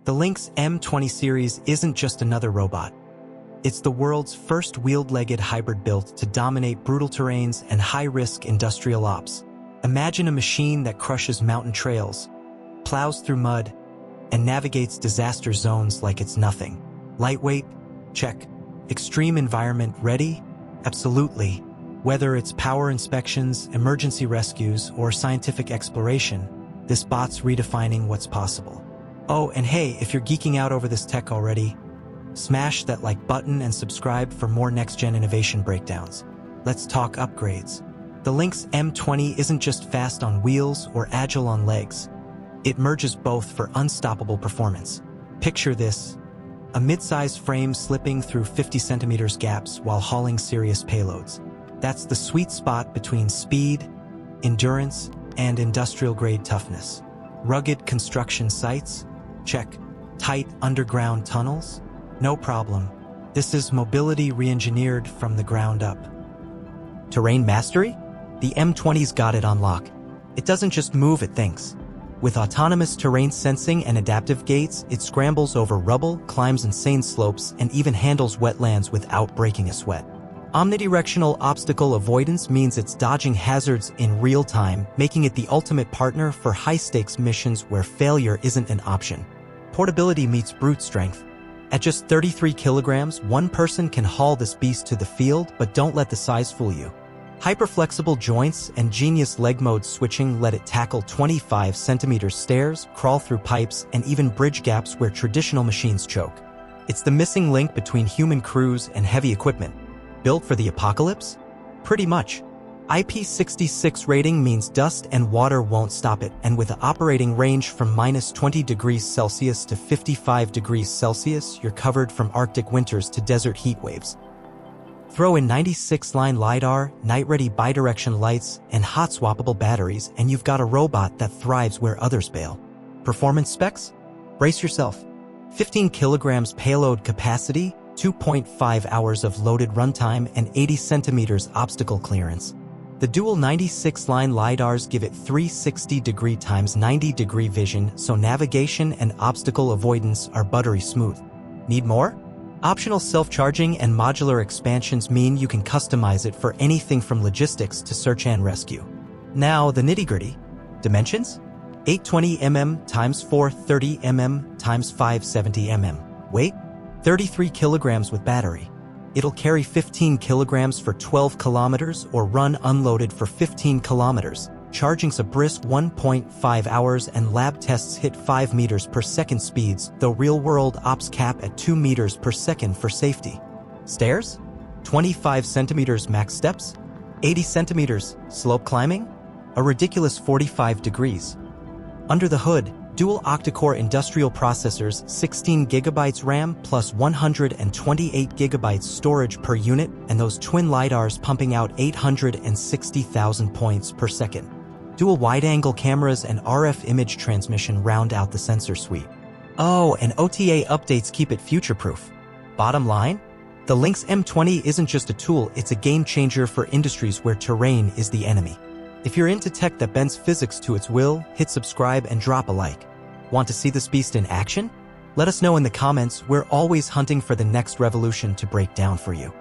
The LYNX M20 series isn't just another robot. It's the world's first wheeled-legged hybrid built to dominate brutal terrains and high-risk industrial ops. Imagine a machine that crushes mountain trails, plows through mud, and navigates disaster zones like it's nothing. Lightweight? Check. Extreme environment ready? Absolutely. Whether it's power inspections, emergency rescues, or scientific exploration, this bot's redefining what's possible. Oh, and hey, if you're geeking out over this tech already, smash that like button and subscribe for more next-gen innovation breakdowns. Let's talk upgrades. The LYNX M20 isn't just fast on wheels or agile on legs. It merges both for unstoppable performance. Picture this: a mid-size frame slipping through 50 centimeters gaps while hauling serious payloads. That's the sweet spot between speed, endurance, and industrial-grade toughness. Rugged construction sites? Check. Tight underground tunnels? No problem. This is mobility re-engineered from the ground up. Terrain mastery? The M20's got it on lock. It doesn't just move, it thinks. With autonomous terrain sensing and adaptive gates, it scrambles over rubble, climbs insane slopes, and even handles wetlands without breaking a sweat. Omnidirectional obstacle avoidance means it's dodging hazards in real time, making it the ultimate partner for high-stakes missions where failure isn't an option. Portability meets brute strength. At just 33 kilograms, one person can haul this beast to the field, but don't let the size fool you. Hyperflexible joints and genius leg mode switching let it tackle 25 centimeter stairs, crawl through pipes, and even bridge gaps where traditional machines choke. It's the missing link between human crews and heavy equipment. Built for the apocalypse? Pretty much. IP66 rating means dust and water won't stop it, and with an operating range from -20 degrees Celsius to 55 degrees Celsius, you're covered from Arctic winters to desert heat waves. Throw in 96-line LiDAR, night-ready bidirection lights, and hot-swappable batteries, and you've got a robot that thrives where others bail. Performance specs? Brace yourself. 15 kilograms payload capacity, 2.5 hours of loaded runtime, and 80 centimeters obstacle clearance. The dual 96-line LiDARs give it 360-degree x 90-degree vision, so navigation and obstacle avoidance are buttery smooth. Need more? Optional self-charging and modular expansions mean you can customize it for anything from logistics to search and rescue. Now, the nitty-gritty. Dimensions? 820 mm x 430 mm x 570 mm. Weight? 33 kilograms with battery. It'll carry 15 kilograms for 12 kilometers or run unloaded for 15 kilometers. Charging's a brisk 1.5 hours and lab tests hit 5 meters per second speeds, though real-world ops cap at 2 meters per second for safety. Stairs? 25 centimeters max steps? 80 centimeters slope climbing? A ridiculous 45 degrees. Under the hood, dual octa-core industrial processors, 16 gigabytes RAM plus 128 gigabytes storage per unit, and those twin LiDARs pumping out 860,000 points per second. Dual wide-angle cameras and RF image transmission round out the sensor suite. Oh, and OTA updates keep it future-proof. Bottom line? The LYNX M20 isn't just a tool, it's a game-changer for industries where terrain is the enemy. If you're into tech that bends physics to its will, hit subscribe and drop a like. Want to see this beast in action? Let us know in the comments. We're always hunting for the next revolution to break down for you.